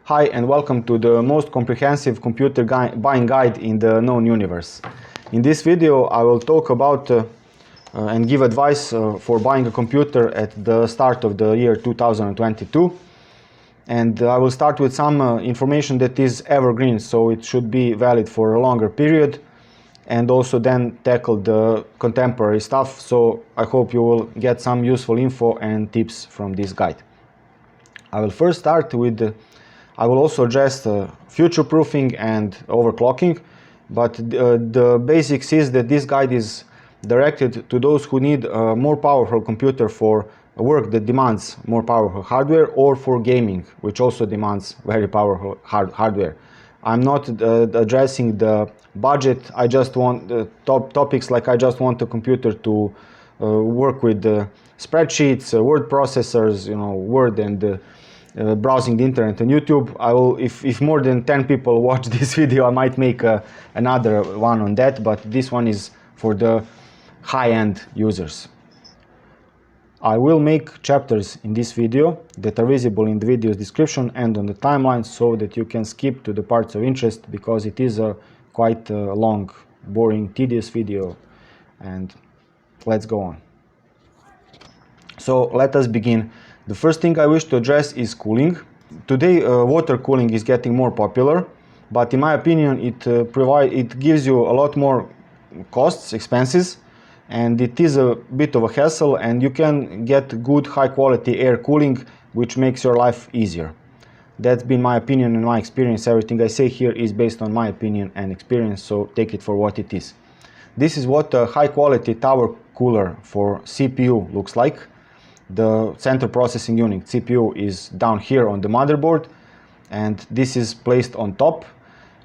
Hi and welcome to the most comprehensive computer buying guide in the known universe. In this video I will talk about and give advice for buying a computer at the start of the year 2022. And I will start with some information that is evergreen, so it should be valid for a longer period, and also then tackle the contemporary stuff. So I hope you will get some useful info and tips from this guide. I will first start with I will also address future-proofing and overclocking, but the basics is that this guide is directed to those who need a more powerful computer for work that demands more powerful hardware, or for gaming, which also demands very powerful hardware. I'm not addressing the budget. I just want topics like I just want a computer to work with spreadsheets, word processors, Word and browsing the internet and YouTube. I will, if more than 10 people watch this video, I might make another one on that, but this one is for the high-end users. I will make chapters in this video that are visible in the video's description and on the timeline, so that you can skip to the parts of interest, because it is a quite long, boring, tedious video. And let's go on. So let us begin. The first thing I wish to address is cooling. Today water cooling is getting more popular, but in my opinion it gives you a lot more costs, expenses, and it is a bit of a hassle, and you can get good high quality air cooling, which makes your life easier. That's been my opinion and my experience. Everything I say here is based on my opinion and experience, so take it for what it is. This is what a high quality tower cooler for CPU looks like. The central processing unit, CPU, is down here on the motherboard, and this is placed on top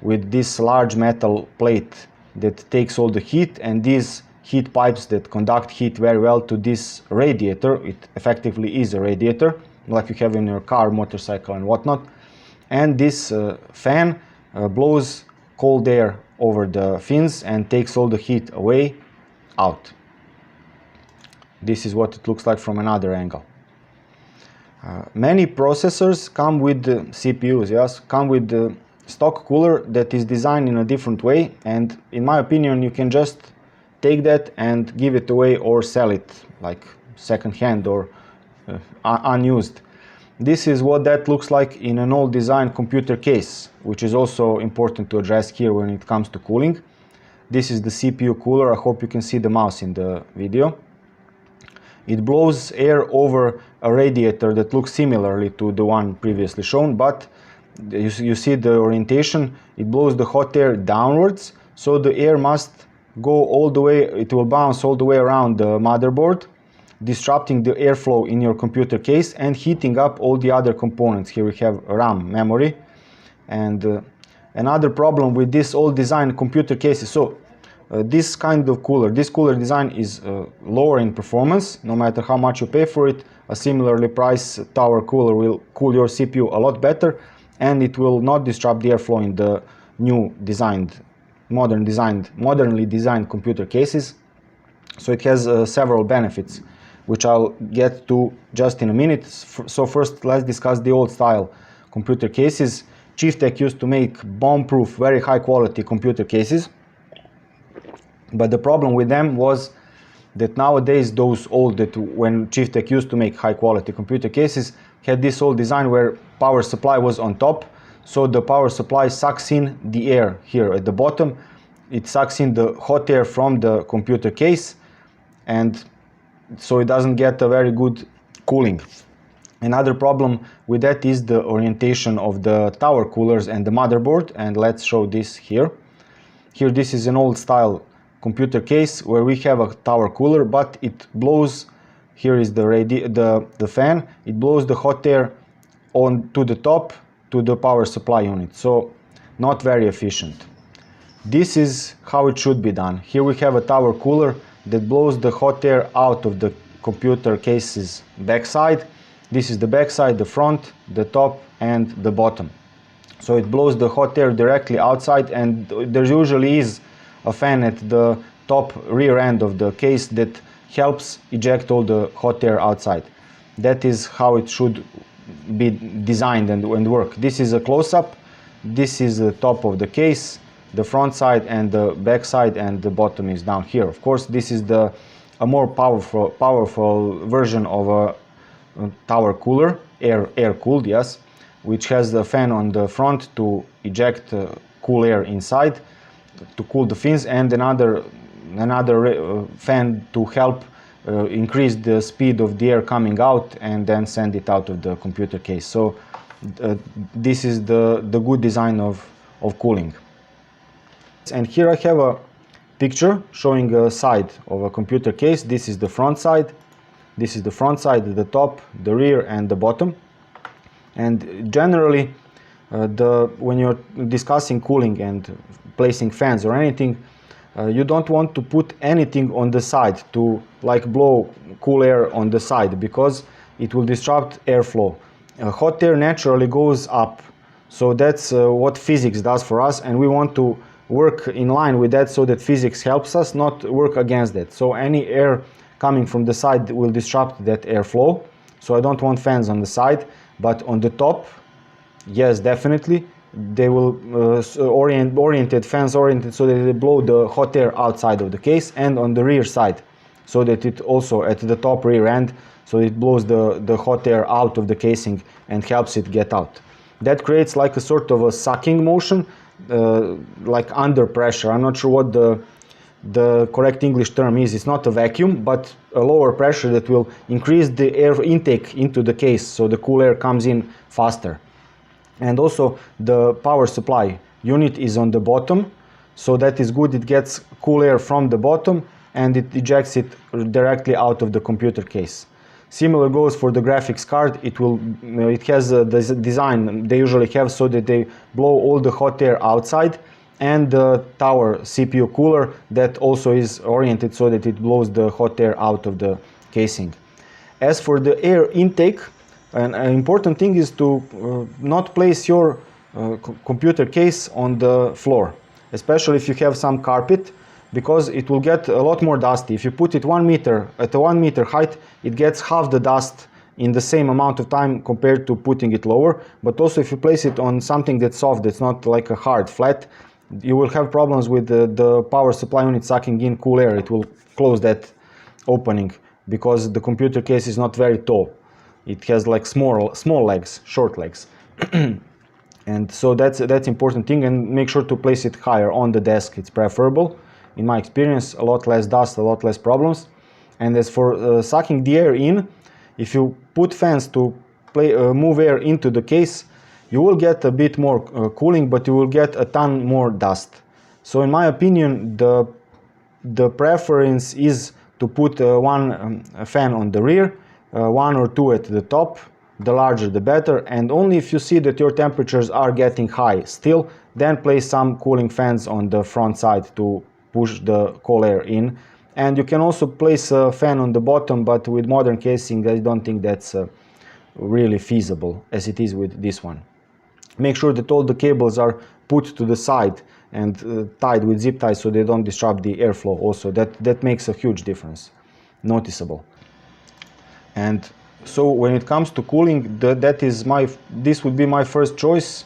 with this large metal plate that takes all the heat, and these heat pipes that conduct heat very well to this radiator. It effectively is a radiator, like you have in your car, motorcycle and whatnot. And this fan blows cold air over the fins and takes all the heat away, out. This is what it looks like from another angle. Many processors come with CPUs, yes, come with the stock cooler that is designed in a different way, and in my opinion you can just take that and give it away or sell it like second hand or unused. This is what that looks like in an old design computer case, which is also important to address here when it comes to cooling. This is the CPU cooler. I hope you can see the mouse in the video. It blows air over a radiator that looks similarly to the one previously shown, but you see the orientation. It blows the hot air downwards, so the air must go all the way, it will bounce all the way around the motherboard, disrupting the airflow in your computer case and heating up all the other components. Here we have RAM, memory, and another problem with this old design computer cases. So this kind of cooler, this cooler design is lower in performance, no matter how much you pay for it. A similarly priced tower cooler will cool your CPU a lot better, and it will not disrupt the airflow in the new modernly designed computer cases. So it has several benefits, which I'll get to just in a minute. So first let's discuss the old style computer cases. Chieftech used to make bomb-proof, very high quality computer cases. But the problem with them was that nowadays when Chieftech used to make high quality computer cases, had this old design where power supply was on top. So the power supply sucks in the air here at the bottom. It sucks in the hot air from the computer case, and so it doesn't get a very good cooling. Another problem with that is the orientation of the tower coolers and the motherboard, and let's show this here. Here this is an old style computer case where we have a tower cooler, but it blows, here is the fan, it blows the hot air on to the top to the power supply unit, so not very efficient. This is how it should be done. Here we have a tower cooler that blows the hot air out of the computer case's backside. This is the backside, the front, the top and the bottom. So it blows the hot air directly outside, and there usually is a fan at the top rear end of the case that helps eject all the hot air outside. That is how it should be designed and work. This is a close-up. This is the top of the case, the front side and the back side, and the bottom is down here. Of course, this is a more powerful version of a tower cooler, air cooled, yes, which has the fan on the front to eject cool air inside to cool the fins, and another fan to help increase the speed of the air coming out and then send it out of the computer case. So this is the good design of cooling. And here I have a picture showing a side of a computer case. This is the front side. This is the front side, the top, the rear, and the bottom. And generally, when you're discussing cooling and placing fans or anything, you don't want to put anything on the side to blow cool air on the side, because it will disrupt airflow. Hot air naturally goes up, so that's what physics does for us, and we want to work in line with that so that physics helps us, not work against that. So any air coming from the side will disrupt that airflow. So I don't want fans on the side, but on the top, yes, definitely. They will oriented fans oriented so that they blow the hot air outside of the case, and on the rear side, so that it also at the top rear end, so it blows the hot air out of the casing and helps it get out. That creates like a sort of a sucking motion, like under pressure. I'm not sure what the correct English term is. It's not a vacuum, but a lower pressure that will increase the air intake into the case, so the cool air comes in faster. And also the power supply unit is on the bottom, so that is good. It gets cool air from the bottom and it ejects it directly out of the computer case. Similar goes for the graphics card. It has a design they usually have so that they blow all the hot air outside, and the tower CPU cooler that also is oriented so that it blows the hot air out of the casing. As for the air intake, an important thing is to not place your computer case on the floor, especially if you have some carpet, because it will get a lot more dusty. If you put it 1 meter, at a 1 meter height, it gets half the dust in the same amount of time compared to putting it lower. But also if you place it on something that's soft, that's not like a hard flat, you will have problems with the power supply unit sucking in cool air. It will close that opening because the computer case is not very tall. It has like small legs, short legs. And so that's important thing, and make sure to place it higher on the desk. It's preferable. In my experience, a lot less dust, a lot less problems. And as for sucking the air in, if you put fans to move air into the case, you will get a bit more cooling, but you will get a ton more dust. So in my opinion, the preference is to put one fan on the rear, 1 or 2 at the top. The larger the better, and only if you see that your temperatures are getting high still, then place some cooling fans on the front side to push the cold air in. And you can also place a fan on the bottom, but with modern casing I don't think that's really feasible as it is with this one. Make sure that all the cables are put to the side and tied with zip ties so they don't disrupt the airflow. Also that makes a huge difference, noticeable. And so when it comes to cooling, this would be my first choice.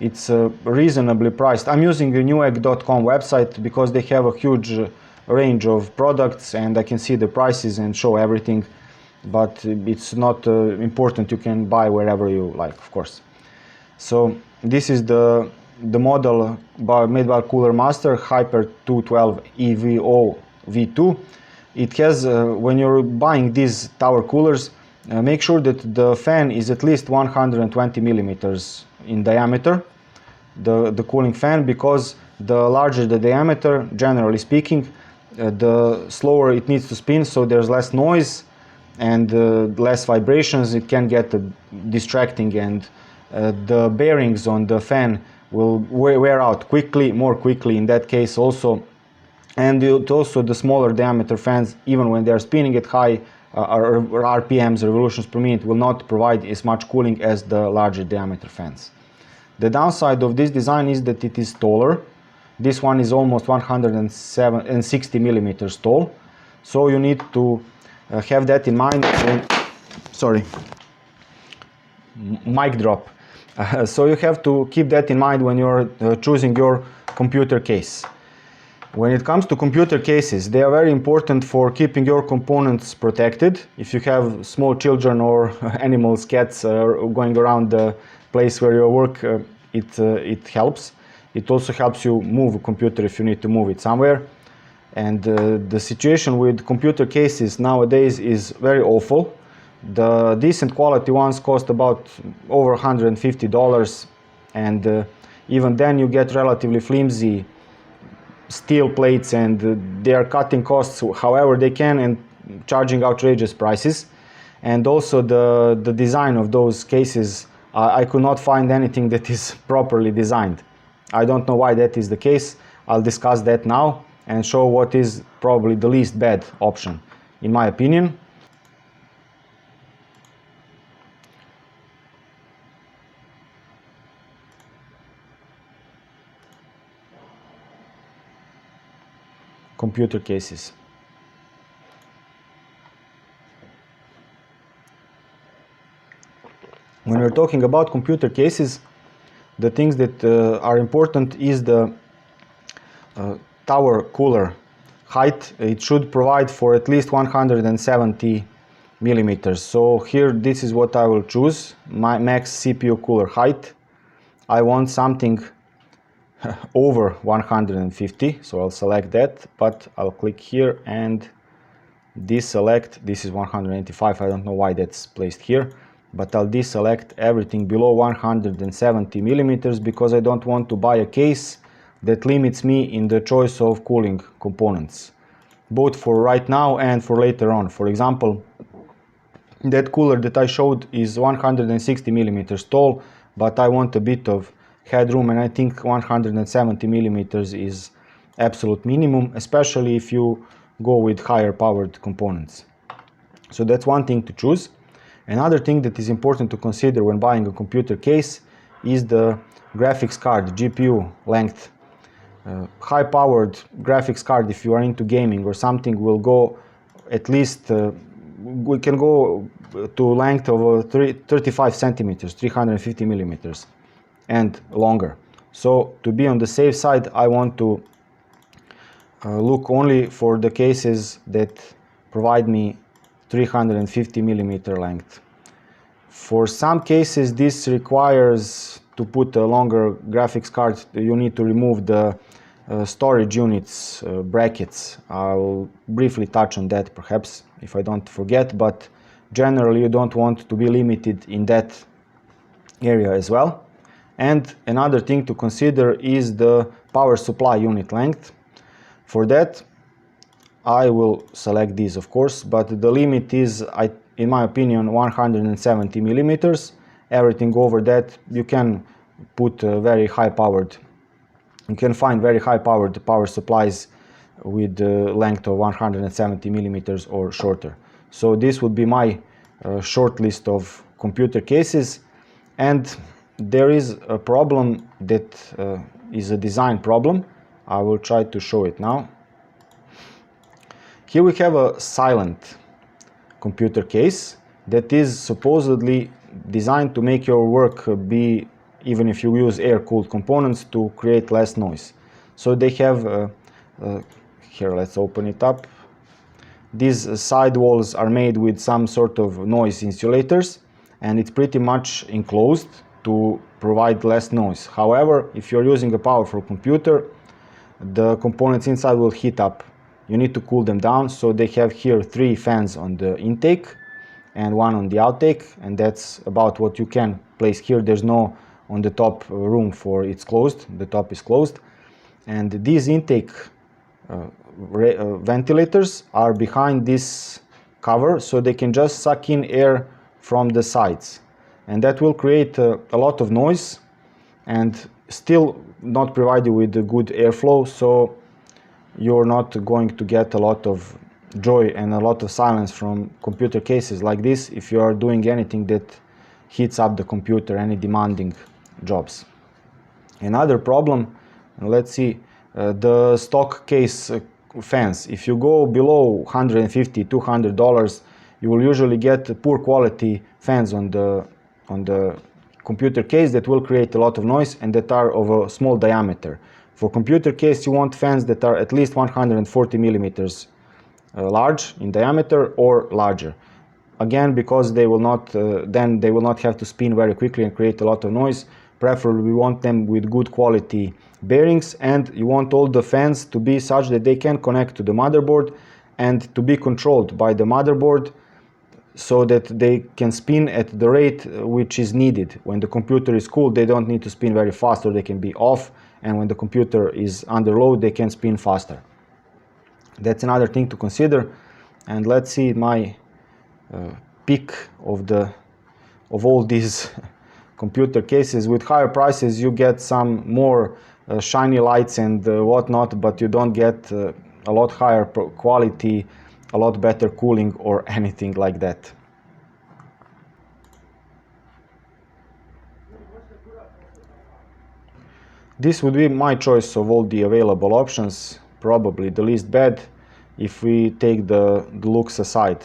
It's reasonably priced. I'm using the Newegg.com website because they have a huge range of products and I can see the prices and show everything, but it's not important. You can buy wherever you like, of course. So this is the model made by Cooler Master, Hyper 212 EVO V2. It has, when you're buying these tower coolers, make sure that the fan is at least 120 millimeters in diameter, the cooling fan, because the larger the diameter, generally speaking, the slower it needs to spin, so there's less noise and less vibrations. It can get distracting, and the bearings on the fan will wear out more quickly in that case also. And also the smaller diameter fans, even when they're spinning at high RPMs, revolutions per minute, will not provide as much cooling as the larger diameter fans. The downside of this design is that it is taller. This one is almost 160 millimeters tall, so you need to have that in mind. mic drop. So you have to keep that in mind when you're choosing your computer case. When it comes to computer cases, they are very important for keeping your components protected. If you have small children or animals, cats going around the place where you work, it helps. It also helps you move a computer if you need to move it somewhere. And the situation with computer cases nowadays is very awful. The decent quality ones cost about over $150, and even then you get relatively flimsy steel plates, and they are cutting costs however they can and charging outrageous prices. And also the design of those cases, I could not find anything that is properly designed. I don't know why that is the case. I'll discuss that now and show what is probably the least bad option, in my opinion. Computer cases. When we're talking about computer cases, the things that are important is the tower cooler height. It should provide for at least 170 millimeters. So here, this is what I will choose, my max CPU cooler height. I want something over 150, so I'll select that, but I'll click here and deselect. This is 185, I don't know why that's placed here, but I'll deselect everything below 170 millimeters because I don't want to buy a case that limits me in the choice of cooling components, both for right now and for later on. For example, that cooler that I showed is 160 millimeters tall, but I want a bit of headroom, and I think 170 millimeters is absolute minimum, especially if you go with higher powered components. So that's one thing to choose. Another thing that is important to consider when buying a computer case is the graphics card, GPU length. High powered graphics card, if you are into gaming or something, will go at least, we can go to length of 35 centimeters, 350 millimeters and longer. So to be on the safe side, I want to look only for the cases that provide me 350 millimeter length. For some cases, this requires to put a longer graphics card. You need to remove the storage units, brackets. I'll briefly touch on that perhaps if I don't forget, but generally you don't want to be limited in that area as well. And another thing to consider is the power supply unit length. For that, I will select these, of course, but the limit is, in my opinion, 170 millimeters. Everything over that, you can put very high powered, you can find very high powered power supplies with the length of 170 millimeters or shorter. So this would be my short list of computer cases. And there is a problem that is a design problem. I will try to show it now. Here we have a silent computer case that is supposedly designed to make your work be, even if you use air-cooled components, to create less noise. So they have, here let's open it up. These side walls are made with some sort of noise insulators, and it's pretty much enclosed to provide less noise. However, if you're using a powerful computer, the components inside will heat up. You need to cool them down, so they have here 3 fans on the intake and 1 on the outtake, and that's about what you can place here. There's no on the top room for it's closed, the top is closed. And these intake ventilators are behind this cover, so they can just suck in air from the sides, and that will create a lot of noise and still not provide you with a good airflow, so you're not going to get a lot of joy and a lot of silence from computer cases like this if you are doing anything that heats up the computer, any demanding jobs. Another problem, let's see, the stock case fans. If you go below $150, $200, you will usually get poor quality fans on the computer case that will create a lot of noise and that are of a small diameter. For computer case, you want fans that are at least 140 millimeters large in diameter or larger. Again, because they will not then they will not have to spin very quickly and create a lot of noise. Preferably we want them with good quality bearings, and you want all the fans to be such that they can connect to the motherboard and to be controlled by the motherboard so that they can spin at the rate which is needed. When the computer is cool, they don't need to spin very fast, or they can be off, and when the computer is under load, they can spin faster. That's another thing to consider. And let's see my pick of all these computer cases. With higher prices you get some more shiny lights and whatnot, but you don't get a lot higher quality, a lot better cooling or anything like that. This would be my choice of all the available options, probably the least bad if we take the looks aside.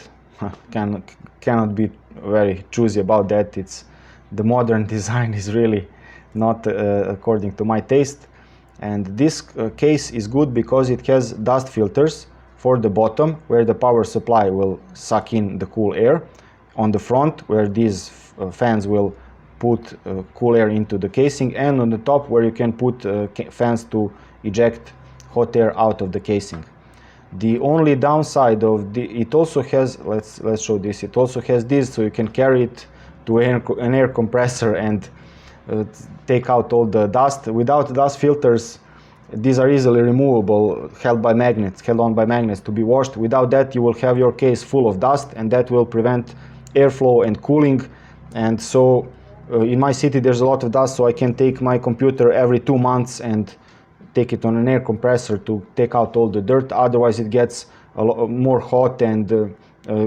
Cannot be very choosy about that. It's the modern design is really not according to my taste. And this case is good because it has dust filters for the bottom, where the power supply will suck in the cool air, on the front where these fans will put cool air into the casing, and on the top where you can put fans to eject hot air out of the casing. The only downside of it also has, let's show this, it also has this, so you can carry it to an air compressor and take out all the dust. Without dust filters, these are easily removable, held on by magnets to be washed. Without that, you will have your case full of dust, and that will prevent airflow and cooling. And so in my city there's a lot of dust, so I can take my computer every 2 months and take it on an air compressor to take out all the dirt. Otherwise it gets a lot more hot, and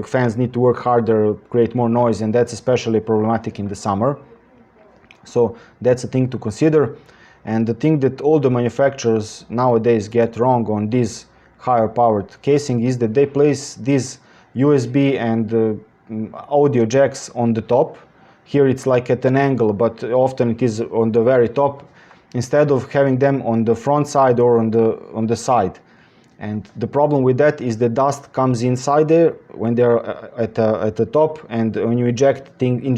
fans need to work harder, create more noise, and that's especially problematic in the summer. So that's a thing to consider. And the thing that all the manufacturers nowadays get wrong on these higher powered casing is that they place these USB and audio jacks on the top. Here it's like at an angle, but often it is on the very top, instead of having them on the front side or on the side. And the problem with that is the dust comes inside there when they're at the top, and when you jack in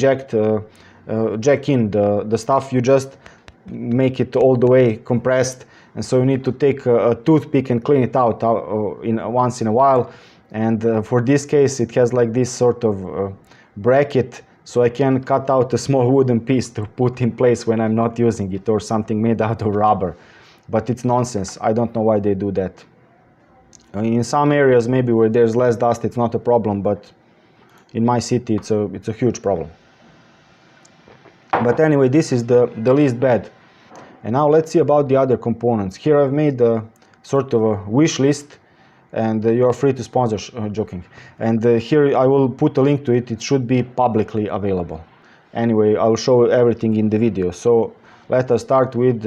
the stuff, you just make it all the way compressed, and so you need to take a toothpick and clean it out once in a while. And for this case it has like this sort of bracket, so I can cut out a small wooden piece to put in place when I'm not using it, or something made out of rubber. But it's nonsense. I don't know why they do that. In some areas maybe where there's less dust it's not a problem, but in my city it's a huge problem. But anyway, this is the least bad. And now let's see about the other components. Here I've made a sort of a wish list, and you're free to sponsor, joking. And here I will put a link to it. It should be publicly available. Anyway, I'll show everything in the video. So let us start with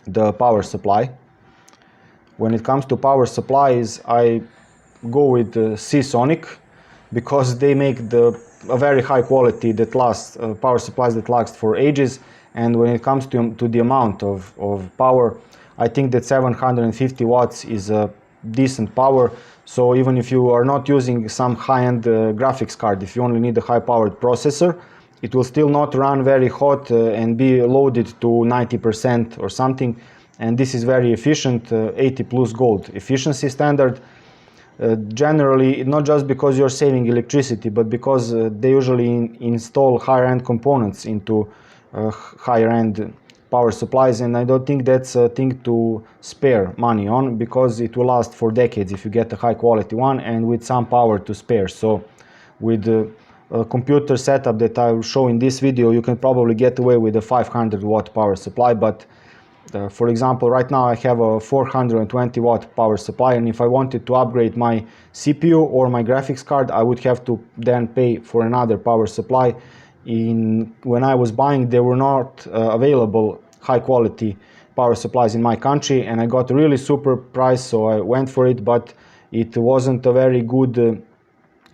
the power supply. When it comes to power supplies, I go with Seasonic, because they make a very high quality that lasts, power supplies that last for ages. And when it comes to the amount of power, I think that 750 watts is a decent power. So even if you are not using some high-end graphics card, if you only need a high-powered processor, it will still not run very hot and be loaded to 90% or something. And this is very efficient, 80 plus gold efficiency standard. Generally, not just because you're saving electricity, but because they usually install higher-end components into higher-end power supplies, and I don't think that's a thing to spare money on, because it will last for decades if you get a high-quality one and with some power to spare. So with a computer setup that I will show in this video, you can probably get away with a 500 watt power supply. But for example, right now I have a 420 watt power supply, and if I wanted to upgrade my CPU or my graphics card, I would have to then pay for another power supply. When I was buying, there were not available high quality power supplies in my country, and I got a really super price, so I went for it, but it wasn't a very good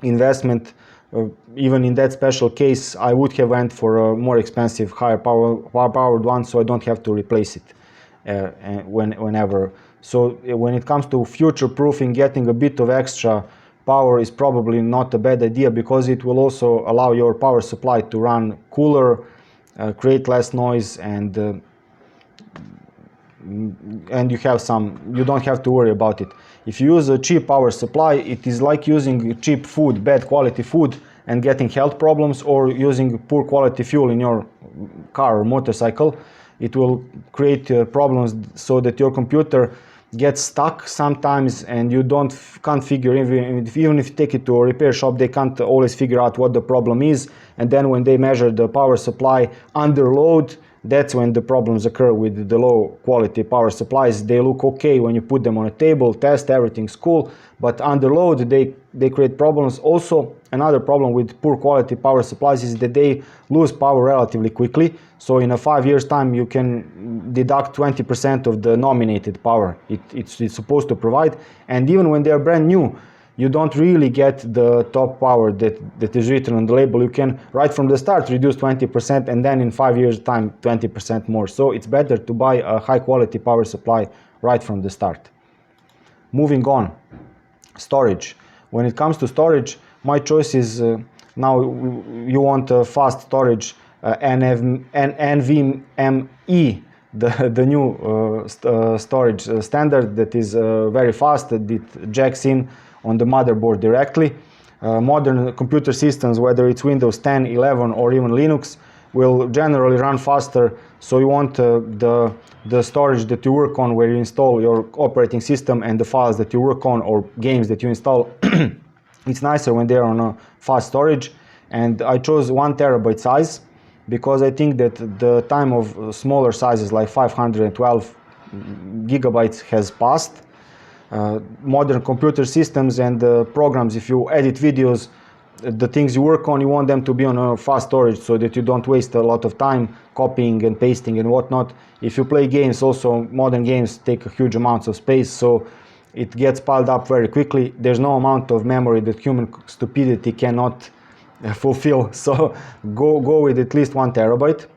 investment even in that special case, I would have went for a more expensive, higher powered one, so I don't have to replace it whenever. So when it comes to future-proofing, getting a bit of extra power is probably not a bad idea, because it will also allow your power supply to run cooler, create less noise, and you don't have to worry about it. If you use a cheap power supply, it is like using cheap food, bad quality food, and getting health problems, or using poor quality fuel in your car or motorcycle. It will create problems, so that your computer gets stuck sometimes, and you can't figure, even if you take it to a repair shop, they can't always figure out what the problem is. And then when they measure the power supply under load, that's when the problems occur with the low quality power supplies. They look okay when you put them on a table, test, everything's cool, but under load they create problems. Also, another problem with poor quality power supplies is that they lose power relatively quickly. So in a 5 years time you can deduct 20% of the nominated power it's supposed to provide. And even when they're brand new, you don't really get the top power that is written on the label. You can right from the start reduce 20%, and then in 5 years time 20% more. So it's better to buy a high quality power supply right from the start. Moving on, storage. When it comes to storage, my choice is now you want fast storage, NVMe, the new storage standard that is very fast, that it jacks in on the motherboard directly. Modern computer systems, whether it's Windows 10, 11 or even Linux, will generally run faster. So you want the storage that you work on, where you install your operating system and the files that you work on or games that you install. It's nicer when they're on a fast storage, and I chose 1 terabyte size because I think that the time of smaller sizes like 512 gigabytes has passed. Modern computer systems and programs, if you edit videos, the things you work on, you want them to be on a fast storage so that you don't waste a lot of time copying and pasting and whatnot. If you play games, also modern games take huge amounts of space, so it gets piled up very quickly. There's no amount of memory that human stupidity cannot fulfill. So go with at least 1 terabyte,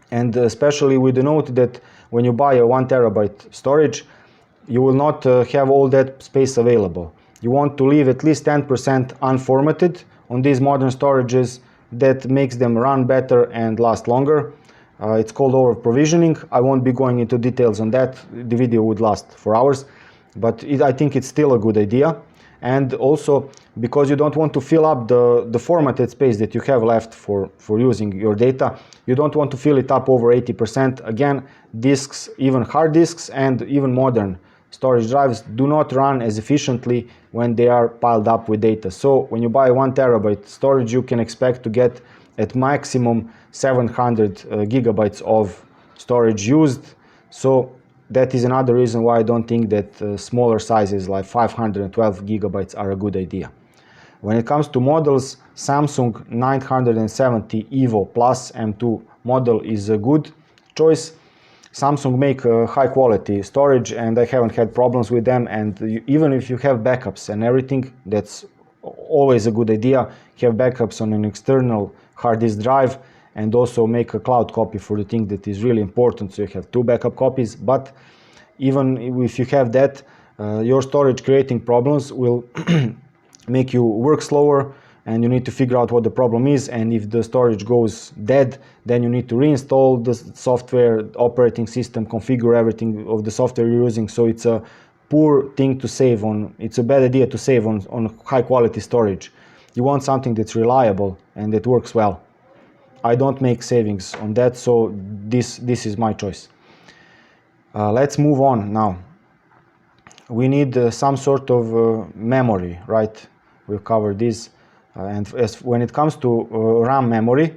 and especially with the note that when you buy a 1 terabyte storage, you will not have all that space available. You want to leave at least 10% unformatted on these modern storages. That makes them run better and last longer. It's called over provisioning. I won't be going into details on that. The video would last for hours, but I think it's still a good idea. And also, because you don't want to fill up the formatted space that you have left for using your data, you don't want to fill it up over 80%. Again, disks, even hard disks and even modern storage drives, do not run as efficiently when they are piled up with data. So when you buy 1 terabyte storage, you can expect to get at maximum 700 gigabytes of storage used. So that is another reason why I don't think that smaller sizes like 512 gigabytes are a good idea. When it comes to models, Samsung 970 EVO Plus M2 model is a good choice. Samsung make high quality storage, and I haven't had problems with them. And even if you have backups and everything, that's always a good idea. Have backups on an external hard disk drive, and also make a cloud copy for the thing that is really important, so you have 2 backup copies. But even if you have that, your storage creating problems will make you work slower, and you need to figure out what the problem is. And if the storage goes dead, then you need to reinstall the software, operating system, configure everything of the software you're using. So it's a poor thing to save on. It's a bad idea to save on high quality storage. You want something that's reliable and that works well. I don't make savings on that, so this is my choice. Let's move on now. We need some sort of memory, right? We've covered this. And when it comes to RAM memory,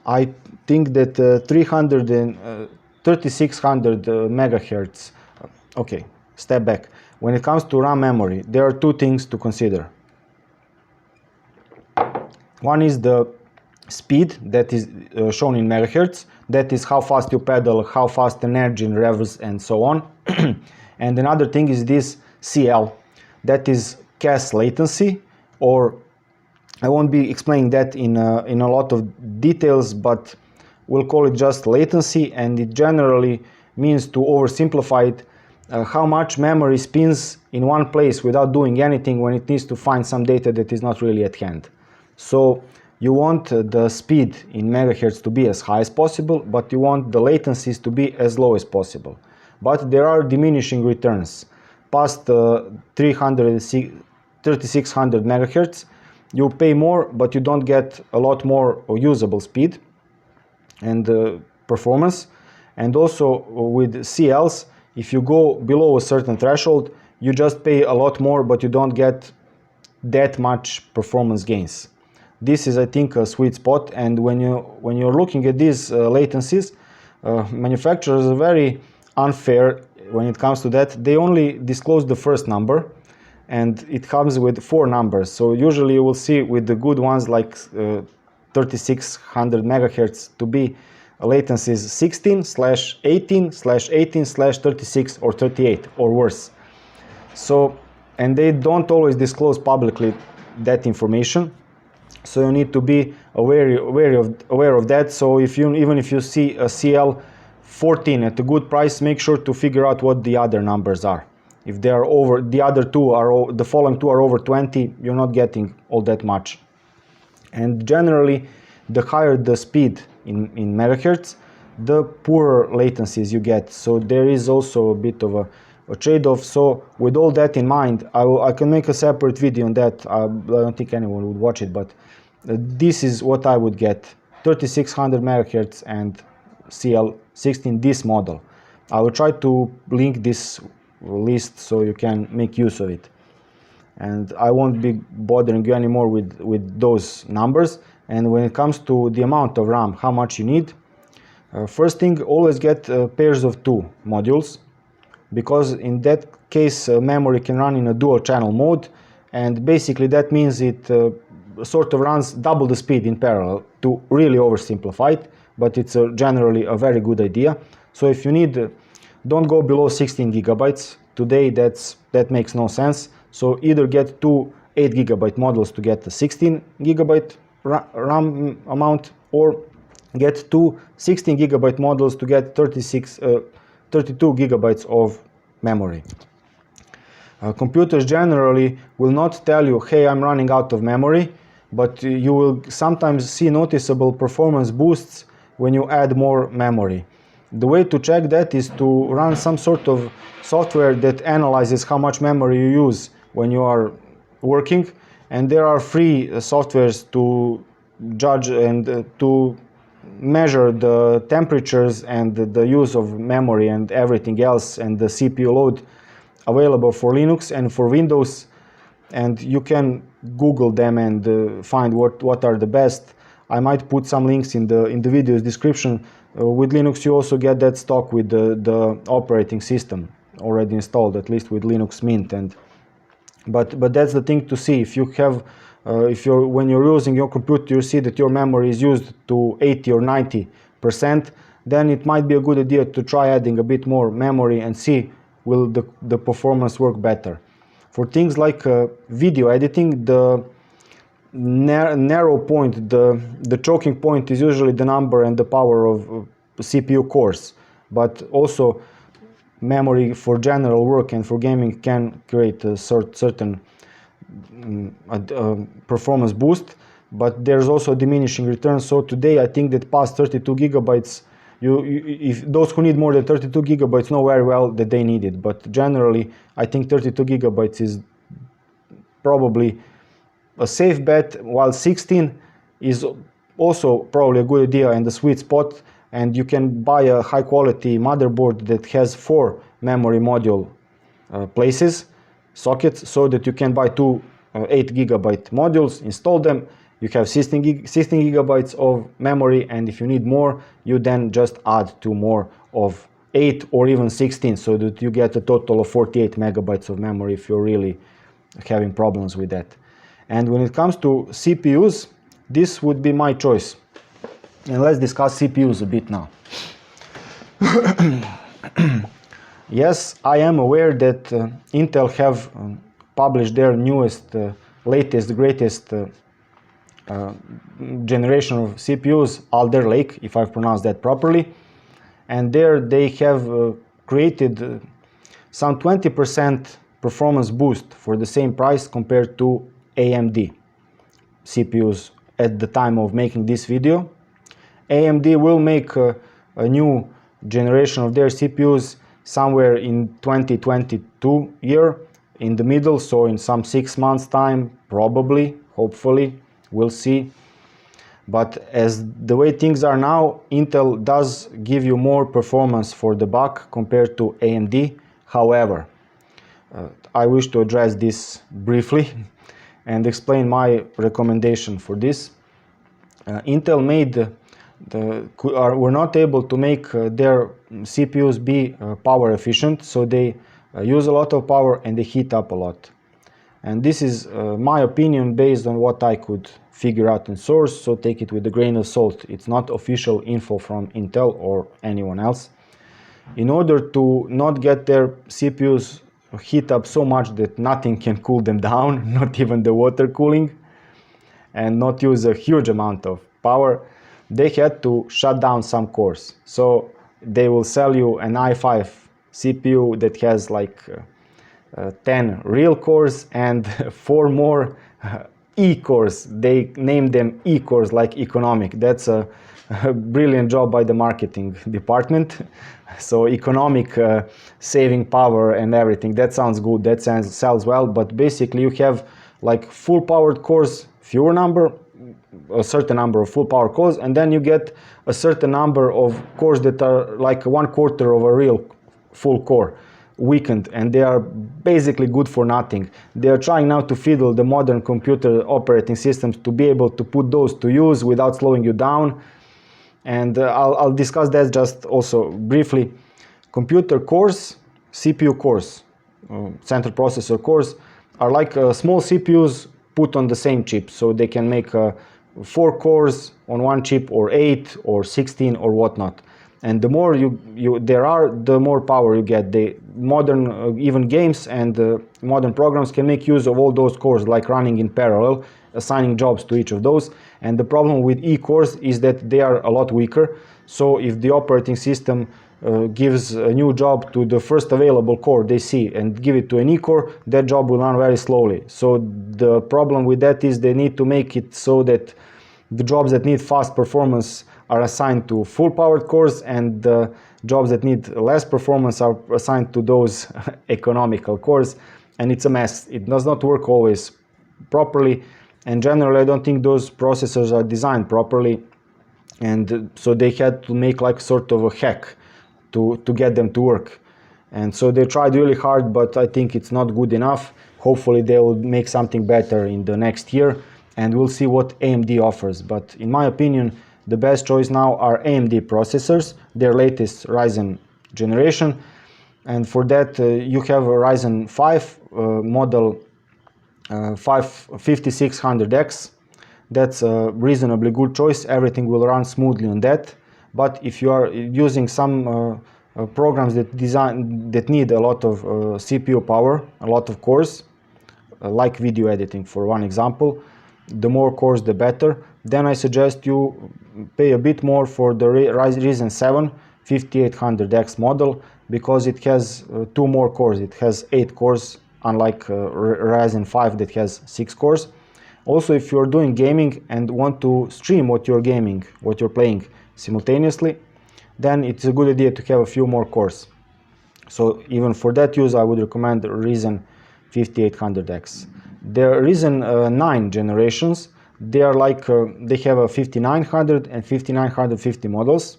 I think that 3600 megahertz. Okay, step back. When it comes to RAM memory, there are 2 things to consider. One is the speed that is shown in megahertz. That is how fast you pedal, how fast an engine revs, and so on. And another thing is this CL, that is cache latency, or I won't be explaining that in a lot of details, but we'll call it just latency, and it generally means, to oversimplify it, how much memory spins in one place without doing anything when it needs to find some data that is not really at hand. So you want the speed in megahertz to be as high as possible, but you want the latencies to be as low as possible. But there are diminishing returns. Past 3600 megahertz, you pay more, but you don't get a lot more usable speed and performance. And also with CLs, if you go below a certain threshold, you just pay a lot more, but you don't get that much performance gains. This is, I think, a sweet spot, and when you're looking at these latencies, manufacturers are very unfair when it comes to that. They only disclose the first number, and it comes with 4 numbers. So usually you will see with the good ones like 3600 megahertz to be latencies 16/18/18/36 or 38 or worse. So, and they don't always disclose publicly that information. So you need to be aware of that. So even if you see a CL 14 at a good price, make sure to figure out what the other numbers are. If they are over, the following two are over 20, you're not getting all that much. And generally, the higher the speed in megahertz, the poorer latencies you get. So there is also a bit of a trade-off. So with all that in mind, I can make a separate video on that. I don't think anyone would watch it, but this is what I would get: 3600 megahertz and CL16, this model. I will try to link this list so you can make use of it. And I won't be bothering you anymore with those numbers. And when it comes to the amount of RAM, how much you need, first thing, always get pairs of 2 modules, because in that case memory can run in a dual channel mode, and basically that means it sort of runs double the speed in parallel, to really oversimplify it, but it's generally a very good idea. So if you need, don't go below 16 gigabytes. Today that makes no sense. So either get 2 8 gigabyte modules to get the 16 gigabyte RAM amount, or get 2 16 gigabyte modules to get 32 gigabytes of memory. Computers generally will not tell you, hey, I'm running out of memory, but you will sometimes see noticeable performance boosts when you add more memory. The way to check that is to run some sort of software that analyzes how much memory you use when you are working, and there are free softwares to judge and to measure the temperatures and the use of memory and everything else, and the CPU load, available for Linux and for Windows, and you can Google them and find what are the best. I might put some links in the video's description. With Linux you also get that stock with the operating system already installed, at least with Linux Mint. But that's the thing to see. If you have when you're using your computer, you see that your memory is used to 80 or 90%, then it might be a good idea to try adding a bit more memory and see will the performance work better. For things like video editing, the narrow point, the choking point is usually the number and the power of CPU cores, but also memory for general work and for gaming can create a certain performance boost, but there's also diminishing returns. So today I think that past 32 gigabytes, if those who need more than 32 gigabytes know very well that they need it, but generally I think 32 gigabytes is probably a safe bet, while 16 is also probably a good idea and the sweet spot. And you can buy a high quality motherboard that has 4 memory module sockets, so that you can buy 2 8 gigabyte modules, install them, you have 16 gigabytes of memory, and if you need more, you then just add 2 more of 8 or even 16, so that you get a total of 48 megabytes of memory if you're really having problems with that. And when it comes to CPUs, this would be my choice. And let's discuss CPUs a bit now. Yes, I am aware that Intel have published their newest, latest, greatest generation of CPUs, Alder Lake, if I've pronounced that properly. And there they have created some 20% performance boost for the same price compared to AMD CPUs at the time of making this video. AMD will make a new generation of their CPUs somewhere in 2022 year, in the middle, so in some 6 months time, probably, hopefully, we'll see. But as the way things are now, Intel does give you more performance for the buck compared to AMD. However, I wish to address this briefly and explain my recommendation for this. Intel were not able to make their CPUs be power efficient, so they use a lot of power and they heat up a lot. And this is my opinion based on what I could figure out in source, so take it with a grain of salt. It's not official info from Intel or anyone else. In order to not get their CPUs heat up so much that nothing can cool them down, not even the water cooling, and not use a huge amount of power, they had to shut down some cores. So they will sell you an i5 CPU that has like 10 real cores and 4 more E-cores. They name them E-cores like economic. That's a brilliant job by the marketing department. So economic, saving power and everything, that sounds good, that sells well, but basically you have like full powered cores, a certain number of full power cores, and then you get a certain number of cores that are like 1/4 of a real full core, weakened, and they are basically good for nothing. They are trying now to fiddle the modern computer operating systems to be able to put those to use without slowing you down. And I'll discuss that just also briefly. Computer cores, CPU cores, central processor cores, are like small CPUs put on the same chip, so they can make 4 cores on one chip, or 8 or 16 or whatnot. And the more there are, the more power you get. The modern even games and modern programs can make use of all those cores, like running in parallel, assigning jobs to each of those. And the problem with E-cores is that they are a lot weaker. So if the operating system gives a new job to the first available core they see and give it to an E-core, that job will run very slowly. So the problem with that is they need to make it so that the jobs that need fast performance are assigned to full powered cores, and the jobs that need less performance are assigned to those economical cores, and it's a mess. It does not work always properly, and generally I don't think those processors are designed properly, and so they had to make like sort of a hack to get them to work. And so they tried really hard, but I think it's not good enough. Hopefully they will make something better in the next year, and we'll see what AMD offers. But in my opinion, the best choice now are AMD processors, their latest Ryzen generation. And for that you have a Ryzen 5 model 5600X. That's a reasonably good choice. Everything will run smoothly on that. But if you are using some programs that need a lot of CPU power, a lot of cores, like video editing for one example, the more cores the better, then I suggest you pay a bit more for the Ryzen 7 5800X model, because it has 2 more cores. It has 8 cores, unlike Ryzen 5 that has 6 cores. Also, if you're doing gaming and want to stream what you're playing simultaneously, then it's a good idea to have a few more cores. So even for that use, I would recommend the Ryzen 5800X. The Ryzen 9 generations, they are like they have a 5900 and 5950 models.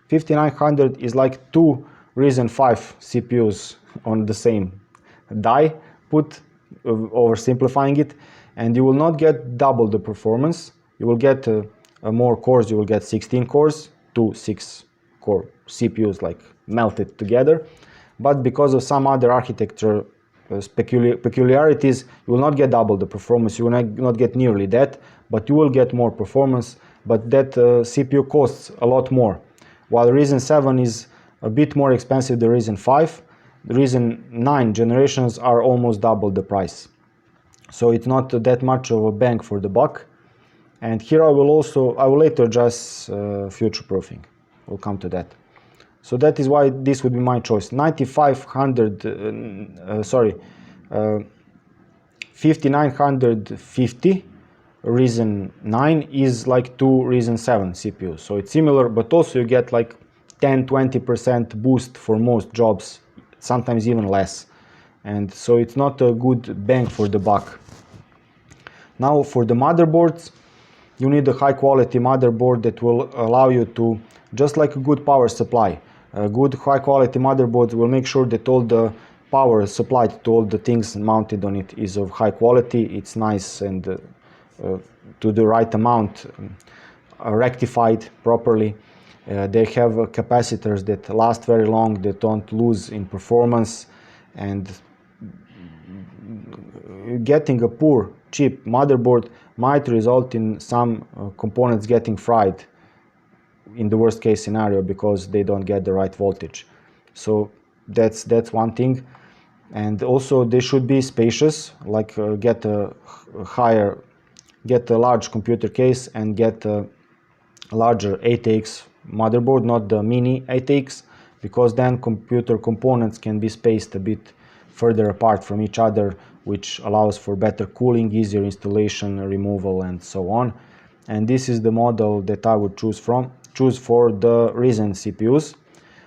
5900 is like 2 Ryzen 5 CPUs on the same die, oversimplifying it, and you will not get double the performance. You will get more cores. You will get 16 cores, 2 6-core CPUs like melted together, but because of some other architecture peculiarities, you will not get double the performance. You will not get nearly that, but you will get more performance. But that CPU costs a lot more. While Ryzen 7 is a bit more expensive than Ryzen 5, the Ryzen 9 generations are almost double the price. So it's not that much of a bang for the buck. And here I will later adjust future-proofing. We'll come to that. So that is why this would be my choice. 5950 Ryzen 9 is like 2 Ryzen 7 CPUs. So it's similar, but also you get like 10-20% boost for most jobs, sometimes even less. And so it's not a good bang for the buck. Now for the motherboards, you need a high quality motherboard that will allow you to, just like a good power supply, a good high quality motherboard will make sure that all the power supplied to all the things mounted on it is of high quality, it's nice and to the right amount, rectified properly. They have capacitors that last very long, that don't lose in performance, and getting a poor, cheap motherboard might result in some components getting fried in the worst case scenario because they don't get the right voltage. So that's one thing. And also they should be spacious, like get a large computer case and get a larger 8X motherboard, not the mini 8X, because then computer components can be spaced a bit further apart from each other, which allows for better cooling, easier installation, removal, and so on. And this is the model that I would choose for the Ryzen CPUs.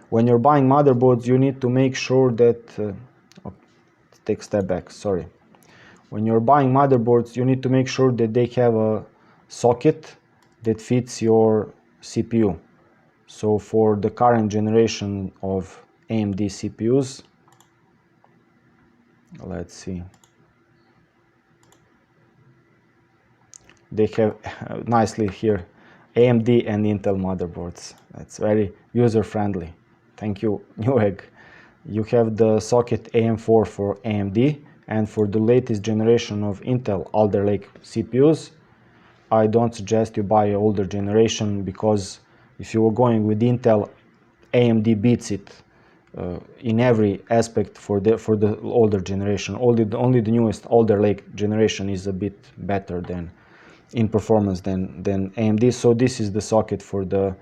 When you're buying motherboards, you need to make sure that take a step back, sorry. When you're buying motherboards, you need to make sure that they have a socket that fits your CPU. So for the current generation of AMD CPUs, let's see, they have nicely here AMD and Intel motherboards. That's very user-friendly. Thank you, Newegg. You have the socket AM4 for AMD, and for the latest generation of Intel Alder Lake CPUs, I don't suggest you buy an older generation, because if you are going with Intel, AMD beats it in every aspect for the older generation. Only the newest Alder Lake generation is a bit better than in performance than AMD. So this is the socket for the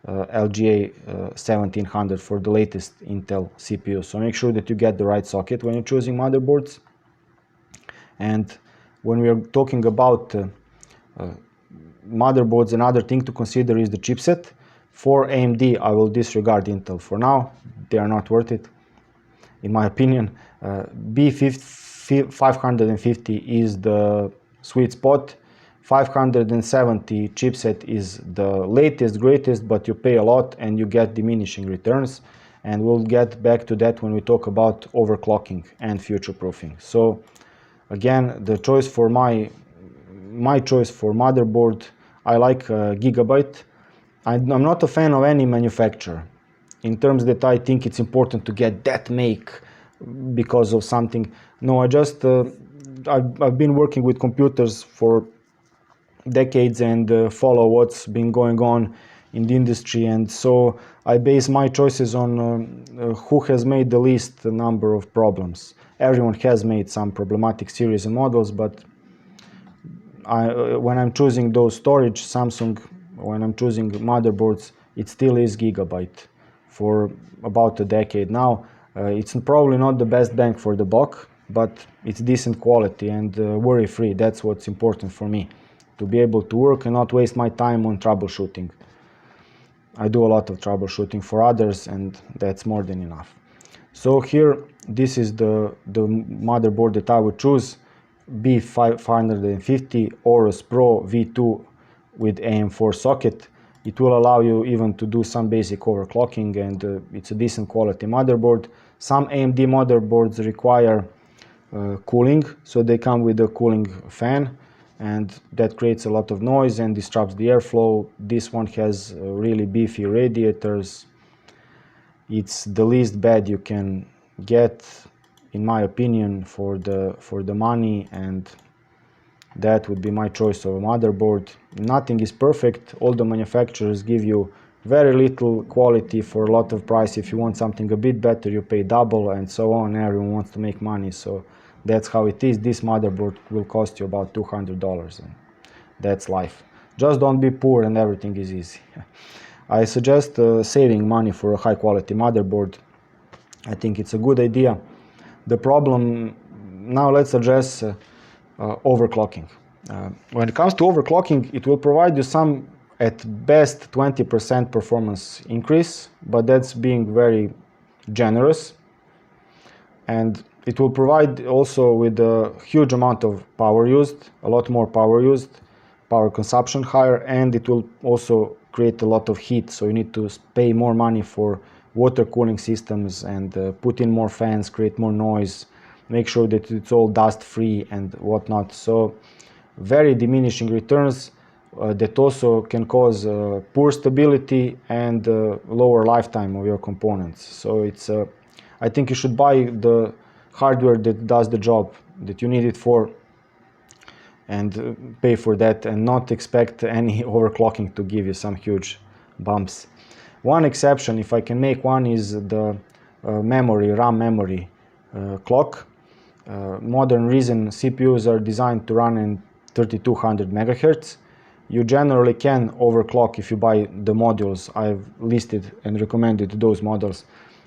LGA 1700 for the latest Intel CPU. So make sure that you get the right socket when you're choosing motherboards. And when we are talking about motherboards, another thing to consider is the chipset. For AMD, I will disregard Intel for now. They are not worth it, in my opinion. B550 is the sweet spot. 570 chipset is the latest, greatest, but you pay a lot and you get diminishing returns. And we'll get back to that when we talk about overclocking and future-proofing. So again, the choice for my choice for motherboard, I like Gigabyte. I'm not a fan of any manufacturer in terms that I think it's important to get that make because of something. No, I just I've been working with computers for decades and follow what's been going on in the industry, and so I base my choices on who has made the least number of problems. Everyone has made some problematic series and models, but when I'm choosing those storage, Samsung, when I'm choosing motherboards, it still is Gigabyte for about a decade now. It's probably not the best bang for the buck, but it's decent quality and worry-free. That's what's important for me, to be able to work and not waste my time on troubleshooting. I do a lot of troubleshooting for others, and that's more than enough. So here, this is the motherboard that I would choose, B550 Aorus Pro V2 with AM4 socket. It will allow you even to do some basic overclocking, and it's a decent quality motherboard. Some AMD motherboards require cooling, so they come with a cooling fan, and that creates a lot of noise and disrupts the airflow. This one has really beefy radiators. It's the least bad you can get, in my opinion, for the money, and that would be my choice of a motherboard. Nothing is perfect. All the manufacturers give you very little quality for a lot of price. If you want something a bit better, you pay double, and so on. Everyone wants to make money, so that's how it is. This motherboard will cost you about $200, and that's life. Just don't be poor and everything is easy. I suggest saving money for a high quality motherboard. I think it's a good idea. The problem, now let's address overclocking. When it comes to overclocking, it will provide you some, at best, 20% performance increase, but that's being very generous. And it will provide also with a huge amount of power used, a lot more power used, power consumption higher, and it will also create a lot of heat, so you need to pay more money for water cooling systems and put in more fans, create more noise, make sure that it's all dust free and whatnot. So very diminishing returns that also can cause poor stability and lower lifetime of your components. So it's I think you should buy the hardware that does the job that you need it for and pay for that, and not expect any overclocking to give you some huge bumps. One exception, if I can make one, is the memory, RAM memory clock. Modern Ryzen CPUs are designed to run in 3200 MHz. You generally can overclock if you buy the modules. I've listed and recommended those models.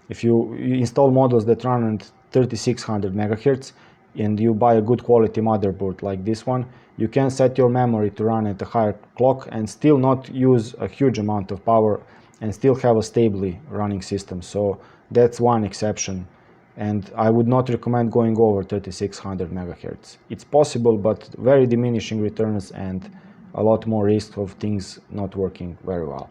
If you install models that run at 3600 MHz and you buy a good quality motherboard like this one, you can set your memory to run at a higher clock and still not use a huge amount of power and still have a stably running system. So that's one exception. And I would not recommend going over 3600 MHz. It's possible, but very diminishing returns and a lot more risk of things not working very well.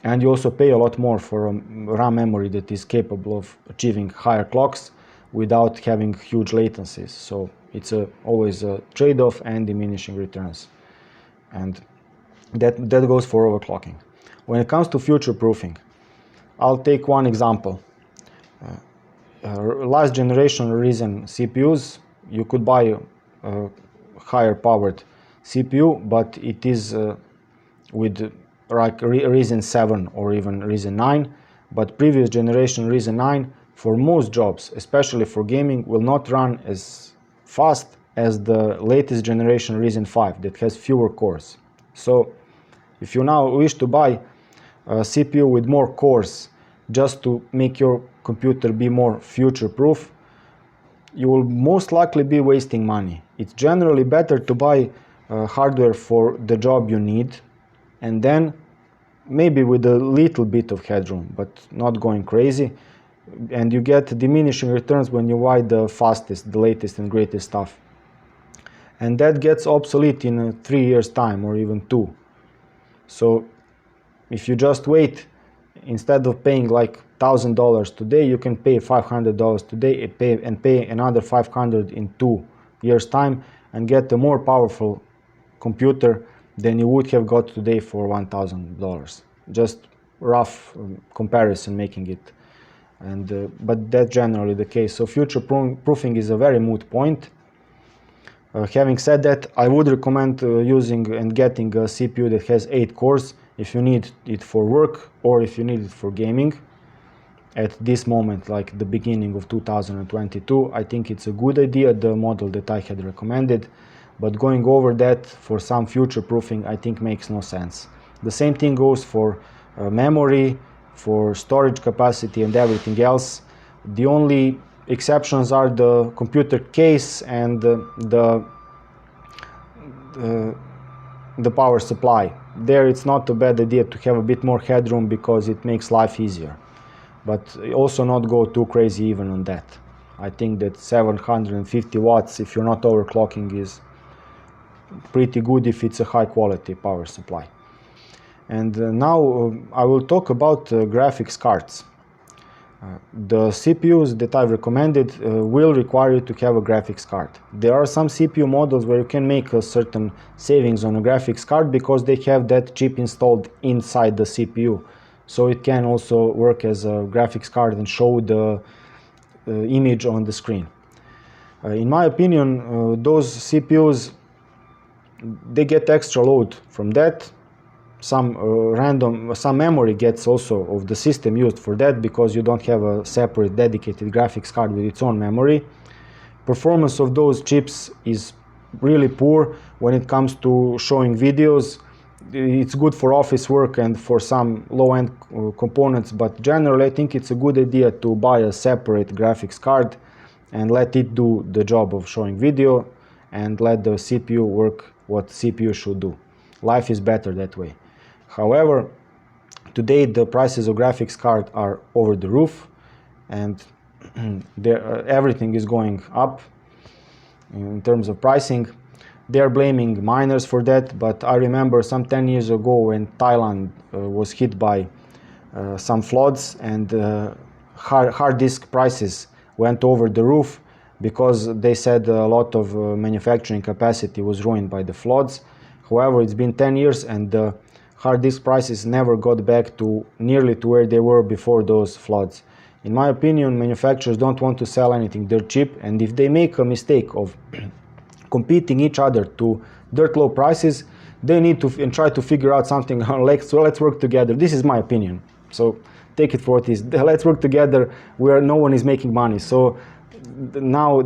And you also pay a lot more for a RAM memory that is capable of achieving higher clocks without having huge latencies. So it's always a trade-off and diminishing returns. And that goes for overclocking. When it comes to future-proofing, I'll take one example. Last generation Ryzen CPUs, you could buy a higher powered CPU, but it is with like Ryzen 7 or even Ryzen 9, but previous generation Ryzen 9 for most jobs, especially for gaming, will not run as fast as the latest generation Ryzen 5 that has fewer cores. So if you now wish to buy a CPU with more cores just to make your computer be more future-proof, you will most likely be wasting money. It's generally better to buy hardware for the job you need, and then maybe with a little bit of headroom, but not going crazy, and you get diminishing returns when you buy the fastest, the latest and greatest stuff. And that gets obsolete in 3 years' time or even 2. So if you just wait, instead of paying like $1,000 today, you can pay $500 today and pay another $500 in 2 years' time and get a more powerful computer than you would have got today for $1,000. Just rough comparison making it. And but that's generally the case. So future proofing is a very moot point. Having said that, I would recommend using and getting a CPU that has 8 cores if you need it for work or if you need it for gaming. At this moment, like the beginning of 2022, I think it's a good idea, the model that I had recommended, but going over that for some future proofing I think makes no sense. The same thing goes for memory, for storage capacity and everything else. The only exceptions are the computer case and the power supply. There it's not a bad idea to have a bit more headroom because it makes life easier, but also not go too crazy even on that. I think that 750 watts, if you're not overclocking, is pretty good if it's a high quality power supply. And now I will talk about graphics cards. The CPUs that I've recommended will require you to have a graphics card. There are some CPU models where you can make a certain savings on a graphics card because they have that chip installed inside the CPU. So it can also work as a graphics card and show the image on the screen. In my opinion, those CPUs, they get extra load from that. Some memory gets also of the system used for that because you don't have a separate dedicated graphics card with its own memory. Performance of those chips is really poor when it comes to showing videos. It's good for office work and for some low-end components, but generally I think it's a good idea to buy a separate graphics card and let it do the job of showing video and let the CPU work what CPU should do. Life is better that way. However, today the prices of graphics card are over the roof, and everything is going up in terms of pricing. They're blaming miners for that, but I remember some 10 years ago when Thailand was hit by some floods, and hard disk prices went over the roof because they said a lot of manufacturing capacity was ruined by the floods. However, it's been 10 years and the hard disk prices never got back to nearly to where they were before those floods. In my opinion, manufacturers don't want to sell anything dirt cheap, and if they make a mistake of competing each other to dirt low prices, they need to try to figure out something. So let's work together. This is my opinion, so take it for what it is. Let's work together where no one is making money. So now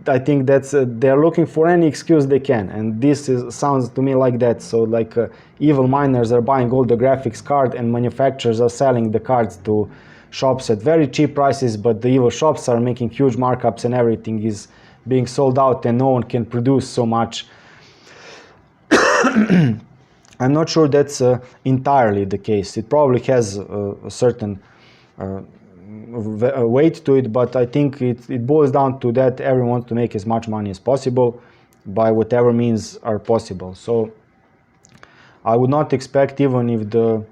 I think that's they're looking for any excuse they can, and this sounds to me like that. So like evil miners are buying all the graphics card, and manufacturers are selling the cards to shops at very cheap prices, but the evil shops are making huge markups and everything is being sold out and no one can produce so much. I'm not sure that's entirely the case. It probably has a certain weight to it, but I think it boils down to that everyone wants to make as much money as possible by whatever means are possible. So I would not expect, even if the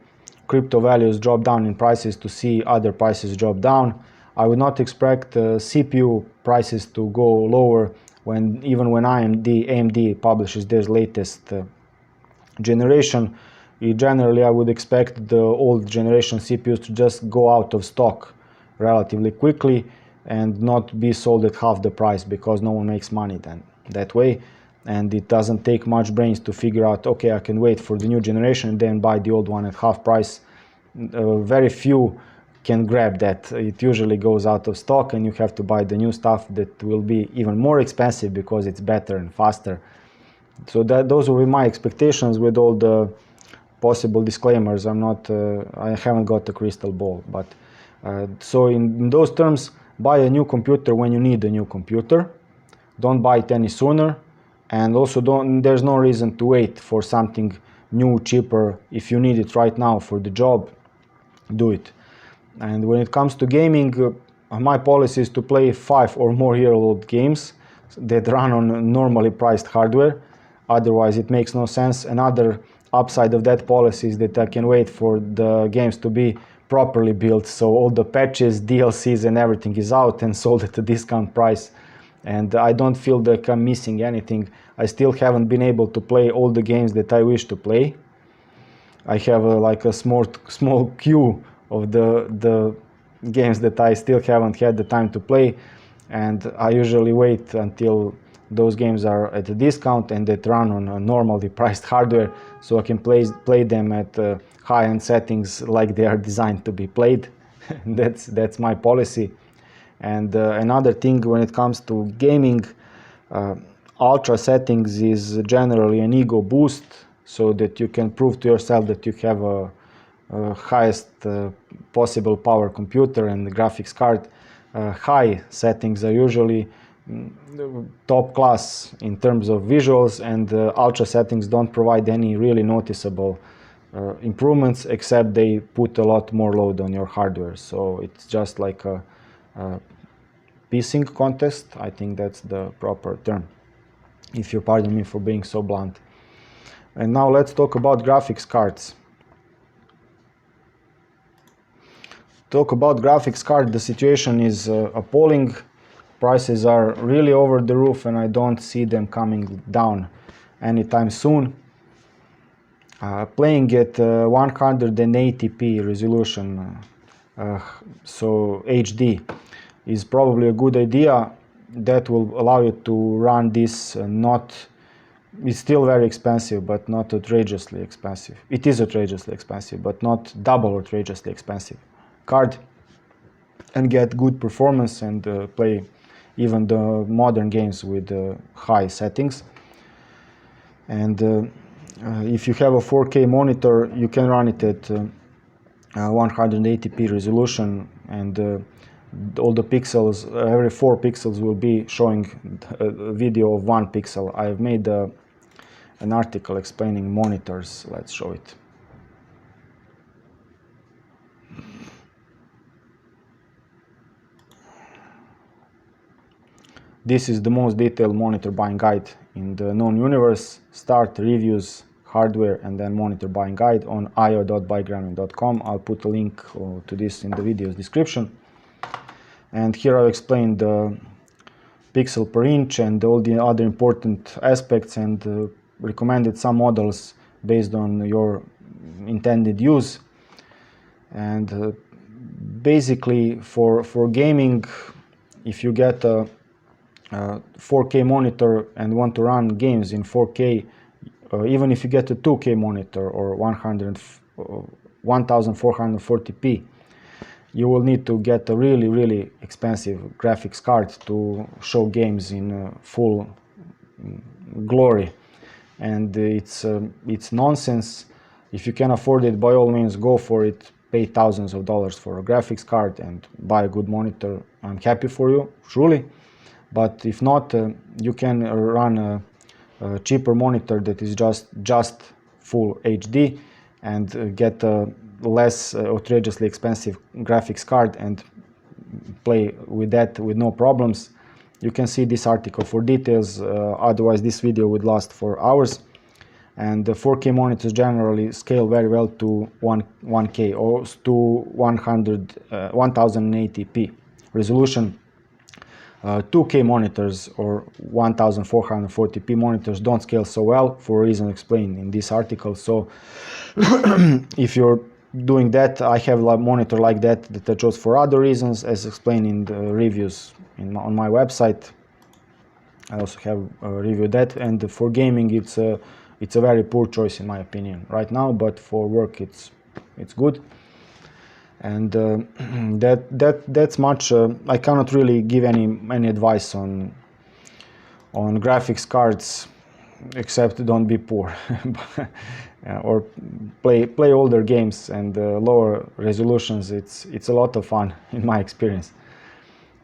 crypto values drop down in prices, to see other prices drop down. I would not expect CPU prices to go lower even when AMD publishes their latest generation. Generally, I would expect the old generation CPUs to just go out of stock relatively quickly and not be sold at half the price, because no one makes money then that way, and it doesn't take much brains to figure out, okay, I can wait for the new generation and then buy the old one at half price. Very few can grab that. It usually goes out of stock and you have to buy the new stuff that will be even more expensive because it's better and faster. So those will be my expectations, with all the possible disclaimers. I haven't got a crystal ball, but so in those terms, buy a new computer when you need a new computer. Don't buy it any sooner, and also there's no reason to wait for something new, cheaper. If you need it right now for the job, do it. And when it comes to gaming, my policy is to play 5 or more year-old games that run on normally priced hardware. Otherwise it makes no sense. Another upside of that policy is that I can wait for the games to be properly built, so all the patches, DLCs and everything is out and sold at a discount price, and I don't feel like I'm missing anything. I still haven't been able to play all the games that I wish to play. I have like a small queue of the games that I still haven't had the time to play, and I usually wait until those games are at a discount and that run on a normally priced hardware, so I can play them at high-end settings like they are designed to be played. That's my policy. And another thing, when it comes to gaming, ultra settings is generally an ego boost, so that you can prove to yourself that you have a highest possible power computer and graphics card. High settings are usually top class in terms of visuals, and ultra settings don't provide any really noticeable improvements, except they put a lot more load on your hardware. So it's just like a pissing contest. I think that's the proper term, if you pardon me for being so blunt. And now let's talk about graphics cards. Talk about graphics card, the situation is appalling. Prices are really over the roof and I don't see them coming down anytime soon. Playing at 180p resolution, so HD, is probably a good idea. That will allow you to run this it's still very expensive, but not outrageously expensive. It is outrageously expensive, but not double outrageously expensive card, and get good performance and play even the modern games with high settings. And if you have a 4K monitor, you can run it at 180p resolution, and all the pixels, every 4 pixels will be showing a video of 1 pixel. I've made an article explaining monitors. Let's show it. This is the most detailed monitor buying guide in the known universe. Start, reviews, hardware, and then monitor buying guide on io.bikegremlin.com. I'll put a link to this in the video's description. And here I'll explain the pixel per inch and all the other important aspects, and recommended some models based on your intended use. And basically for gaming, if you get a 4K monitor and want to run games in 4K, even if you get a 2K monitor or 1440p, you will need to get a really expensive graphics card to show games in full glory. And it's nonsense. If you can afford it, by all means go for it. Pay thousands of dollars for a graphics card and buy a good monitor. I'm happy for you, truly. But if not, you can run a cheaper monitor that is just full HD, and get a less outrageously expensive graphics card and play with that with no problems. You can see this article for details, otherwise this video would last for hours. And the 4K monitors generally scale very well to 1K or to 1080p resolution. 2K monitors or 1440p monitors don't scale so well, for a reason explained in this article. So if you're doing that, I have a monitor like that I chose for other reasons, as explained in the reviews on my website. I also have reviewed that, and for gaming it's a very poor choice in my opinion right now, but for work it's good. And that's much. I cannot really give any advice on graphics cards, except don't be poor. Or play older games and lower resolutions. It's a lot of fun in my experience.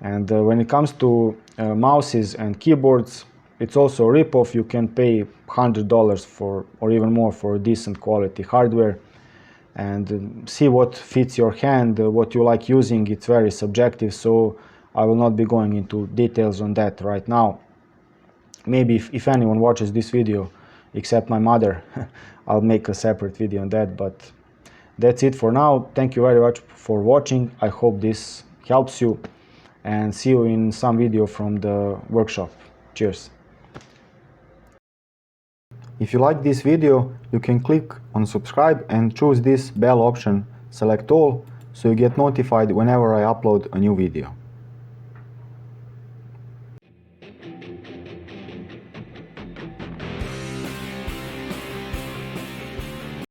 And when it comes to mouses and keyboards, it's also a rip-off. You can pay $100 for, or even more, for decent quality hardware, and see what fits your hand, what you like using. It's very subjective, so I will not be going into details on that right now. Maybe if anyone watches this video, except my mother, I'll make a separate video on that. But that's it for now. Thank you very much for watching. I hope this helps you, and see you in some video from the workshop. Cheers. If you like this video, you can click on subscribe and choose this bell option, select all, so you get notified whenever I upload a new video.